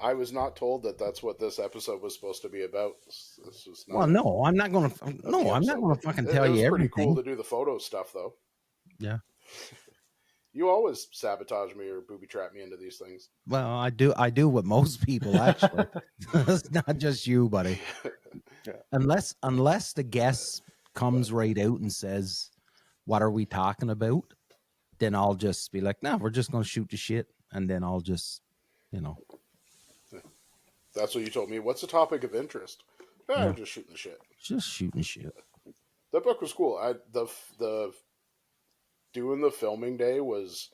I was not told that that's what this episode was supposed to be about. This was not no, I'm not going to. No, I'm not going to fucking tell you everything. It was pretty cool to do the photo stuff, though. Yeah. You always sabotage me or booby trap me into these things. Well, I do what most people actually. It's not just you, buddy. Yeah. Unless the guest comes right out and says, "What are we talking about?" Then I'll just be like, "No, we're just going to shoot the shit," and then I'll just, That's what you told me. What's the topic of interest? Yeah. I'm just shooting the shit. Just shooting shit. That book was cool. The doing the filming day was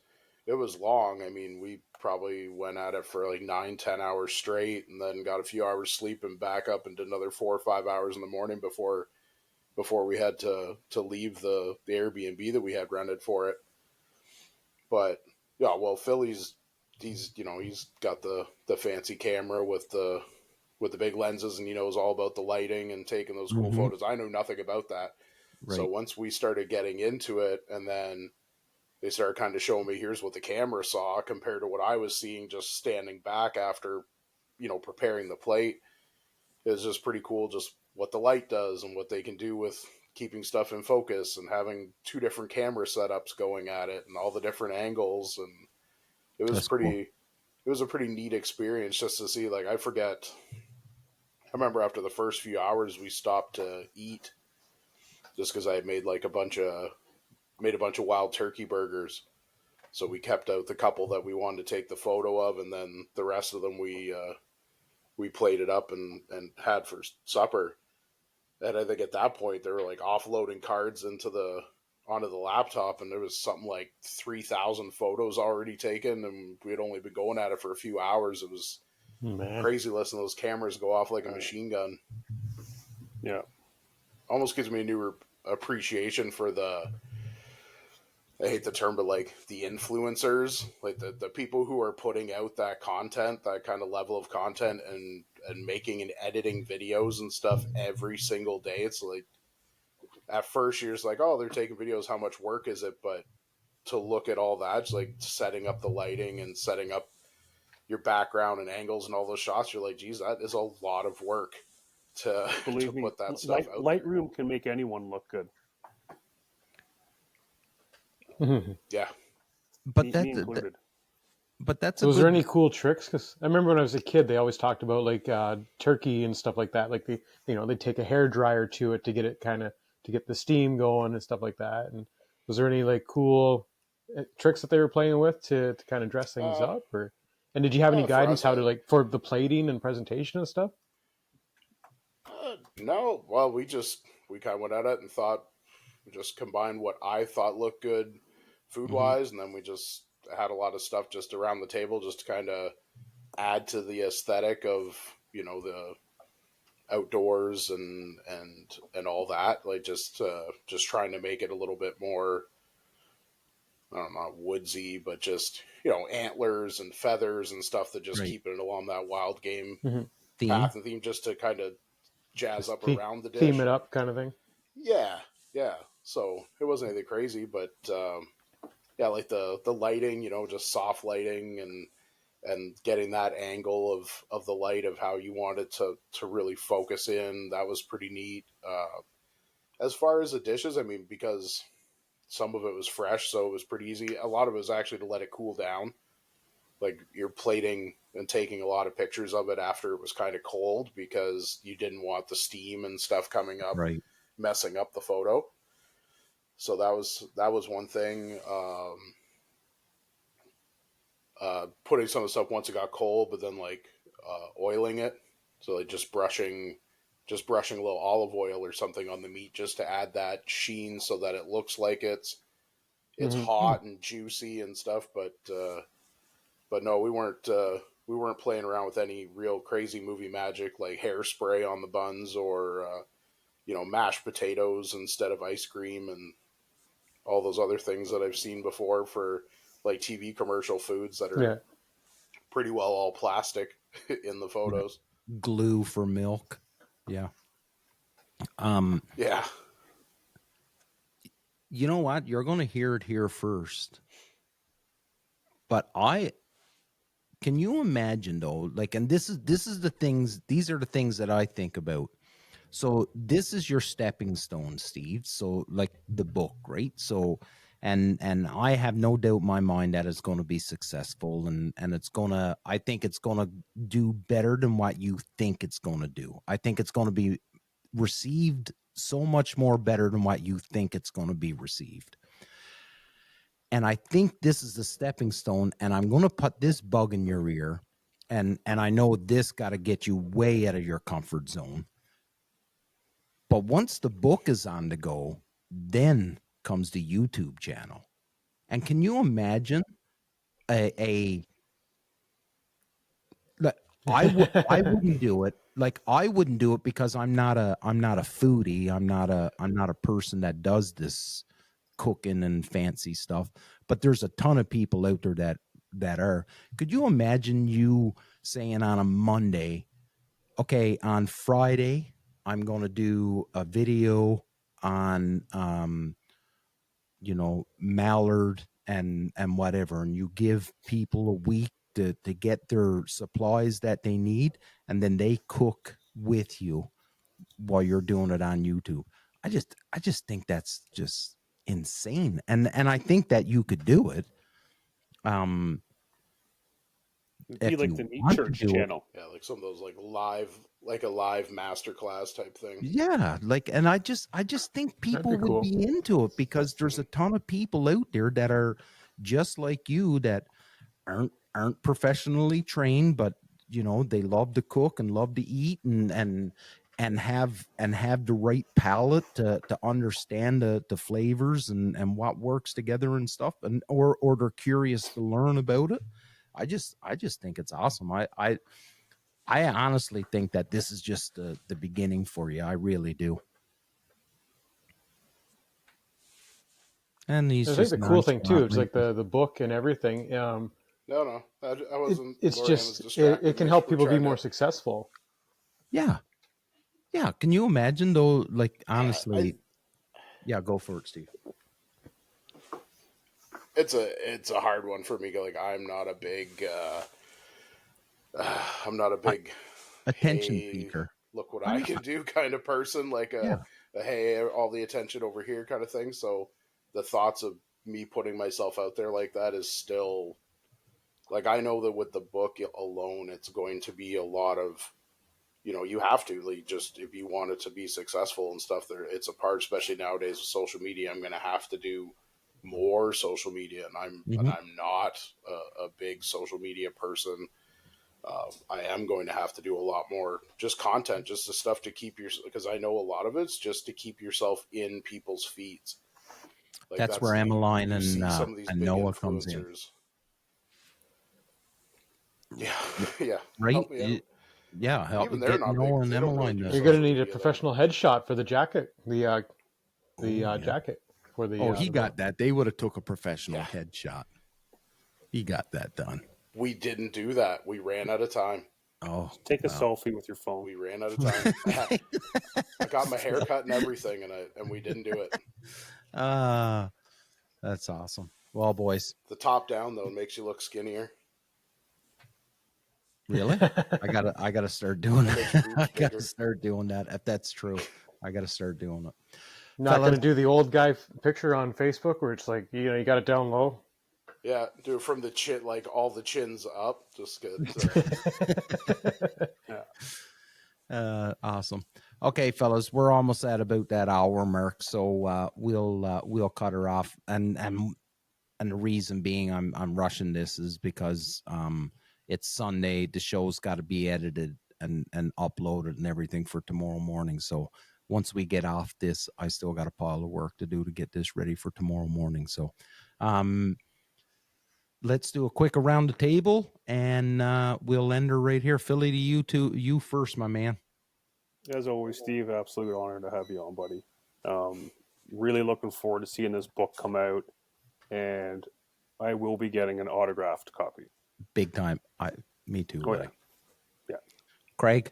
long. I mean, we probably went at it for like 9-10 hours straight, and then got a few hours sleep and back up and did another 4 or 5 hours in the morning before we had to leave the Airbnb that we had rented for it. But yeah, well, Philly's he's got the fancy camera with the big lenses, and he knows all about the lighting and taking those cool photos. I know nothing about that. Right. So once we started getting into it, and then they started kind of showing me, here's what the camera saw compared to what I was seeing just standing back after, preparing the plate. It was just pretty cool just what the light does and what they can do with keeping stuff in focus and having 2 different camera setups going at it and all the different angles. And it was Cool. it was a pretty neat experience just to see. Like, I remember after the first few hours we stopped to eat just because I had made like a bunch of wild turkey burgers. So we kept out the couple that we wanted to take the photo of, and then the rest of them we plated up and had for supper. And I think at that point they were like offloading cards onto the laptop, and there was something like 3,000 photos already taken, and we had only been going at it for a few hours. It was crazy listening to those cameras go off like a machine gun. Yeah. Almost gives me a new appreciation for I hate the term, but like the influencers, like the people who are putting out that content, that kind of level of content, and making and editing videos and stuff every single day. It's like, at first you're just like, oh, they're taking videos, how much work is it? But to look at all that, it's like setting up the lighting and setting up your background and angles and all those shots, you're like, geez, that is a lot of work to put that stuff out. Lightroom can make anyone look good. Yeah. But me included. But that's was there any cool tricks? Because I remember when I was a kid, they always talked about like turkey and stuff like that. Like they take a hair dryer to it to get it to get the steam going and stuff like that. And was there any like cool tricks that they were playing with to kind of dress things up? And did you have any guidance how to like for the plating and presentation and stuff? No. Well, we kind of went at it and thought, just combined what I thought looked good food wise, and then we just had a lot of stuff just around the table just to kind of add to the aesthetic of the outdoors and all that, like just trying to make it a little bit more, I don't know, not woodsy, but just antlers and feathers and stuff that just keep it along that wild game path and theme, just to kind of jazz up around the dish, theme it up kind of thing. Yeah. So it wasn't anything crazy, but yeah, like the lighting, just soft lighting and getting that angle of the light of how you want it to really focus in. That was pretty neat. As far as the dishes, I mean, because some of it was fresh, so it was pretty easy. A lot of it was actually to let it cool down. Like, you're plating and taking a lot of pictures of it after it was kind of cold because you didn't want the steam and stuff coming up, messing up the photo. So that was one thing. Putting some of the stuff once it got cold, but then like oiling it. So like just brushing a little olive oil or something on the meat just to add that sheen so that it looks like it's hot and juicy and stuff. But no, we weren't playing around with any real crazy movie magic like hairspray on the buns or mashed potatoes instead of ice cream and all those other things that I've seen before for like TV commercial foods that are pretty well all plastic in the photos. Glue for milk. Yeah. Yeah. You know what? You're going to hear it here first. But can you imagine though, like, and this is the things, these are the things that I think about. So this is your stepping stone, Steve. So like the book, right? So, and I have no doubt in my mind that it's going to be successful, and I think it's going to do better than what you think it's going to do. I think it's going to be received so much more better than what you think it's going to be received. And I think this is the stepping stone, and I'm going to put this bug in your ear, and I know this got to get you way out of your comfort zone. But once the book is on the go, then comes the YouTube channel. And can you imagine I wouldn't do it. Like, I wouldn't do it because I'm not a foodie. I'm not a person that does this cooking and fancy stuff. But there's a ton of people out there that are. Could you imagine you saying on a Monday, okay, on Friday, I'm going to do a video on, mallard and whatever, and you give people a week to get their supplies that they need, and then they cook with you while you're doing it on YouTube. I just think that's just insane, and I think that you could do it. It'd be like the Meat Church channel. Yeah, like some of those like a live masterclass type thing. Yeah, like, and I just think people would be into it because there's a ton of people out there that are just like you that aren't professionally trained, but they love to cook and love to eat and have the right palate to understand the flavors and what works together and stuff, and or they're curious to learn about it. I just think it's awesome. I honestly think that this is just the beginning for you. I really do. And he's I think the cool thing too, it's like the book and everything. No, I wasn't. It's just it can help people be more successful. Yeah. Can you imagine though? Like, honestly, go for it, Steve. It's a hard one for me. Like, I'm not a big attention seeker. Look what I can do kind of person. Like a hey, all the attention over here kind of thing. So the thoughts of me putting myself out there like that is still, like, I know that with the book alone, it's going to be a lot of, you have to, like, just if you want it to be successful and stuff, it's a part, especially nowadays with social media. I'm going to have to do more social media, and I'm not a big social media person. I am going to have to do a lot more just content, just the stuff to keep because I know a lot of it's just to keep yourself in people's feeds. Like, that's where Emmeline and Noah comes in. Yeah, right. Help me out. Help Even me they're get not Noah big. and Emmeline. You're going to need a professional headshot for the jacket. The jacket for the. He got that. They would have took a professional headshot. He got that done. We didn't do that. We ran out of time. Oh, take a selfie with your phone. We ran out of time. I got my hair cut and everything, and we didn't do it. That's awesome. Well, boys, the top down though makes you look skinnier. Really? I gotta start doing it. I gotta start doing that. If that's true, I gotta start doing it. Not gonna do the old guy picture on Facebook where it's like you got it down low. Yeah, do it from the chin, like all the chins up. Just good. Awesome. Okay, fellas, we're almost at about that hour mark, so we'll cut her off. And the reason being, I'm rushing this is because it's Sunday. The show's got to be edited and uploaded and everything for tomorrow morning. So once we get off this, I still got a pile of work to do to get this ready for tomorrow morning. So let's do a quick around the table, and we'll end her right here. Philly, to you first, my man. As always, Steve, absolute honor to have you on, buddy. Really looking forward to seeing this book come out, and I will be getting an autographed copy. Big time. Me too. Oh, yeah. Craig?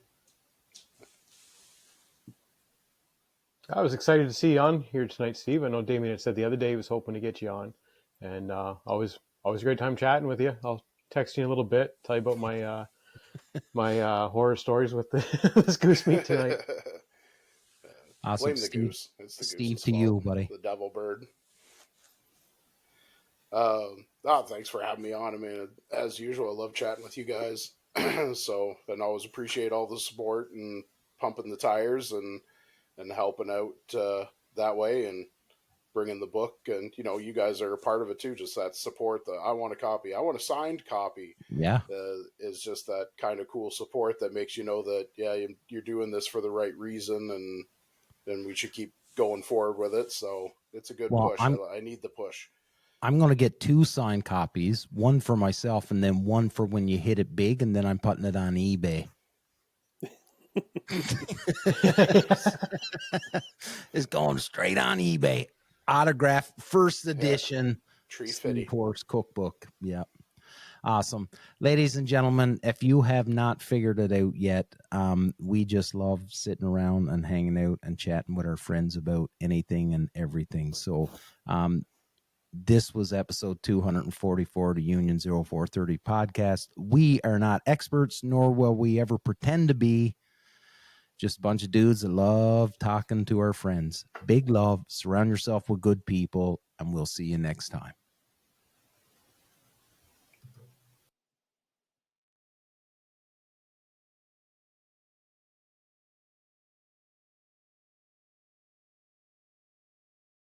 I was excited to see you on here tonight, Steve. I know Damien had said the other day he was hoping to get you on, and always a great time chatting with you. I'll text you in a little bit, tell you about my my horror stories with this goose meat tonight. Awesome. Blame the goose. It's the Steve, goose to you, buddy. The devil bird. Thanks for having me on. I mean, as usual, I love chatting with you guys. So, and always appreciate all the support and pumping the tires and helping out that way and bringing the book. And you guys are a part of it too. Just that support. I want a copy. I want a signed copy. Yeah, is just that kind of cool support that makes you know that you're doing this for the right reason and we should keep going forward with it. So it's a good push. I need the push. I'm going to get 2 signed copies, one for myself and then one for when you hit it big, and then I'm putting it on eBay. It's going straight on eBay. Autograph, first edition, Steve Horst cookbook. Yep. Awesome. Ladies and gentlemen, if you have not figured it out yet, we just love sitting around and hanging out and chatting with our friends about anything and everything. So this was episode 244 of the Union 0430 podcast. We are not experts, nor will we ever pretend to be. Just a bunch of dudes that love talking to our friends. Big love. Surround yourself with good people, and we'll see you next time.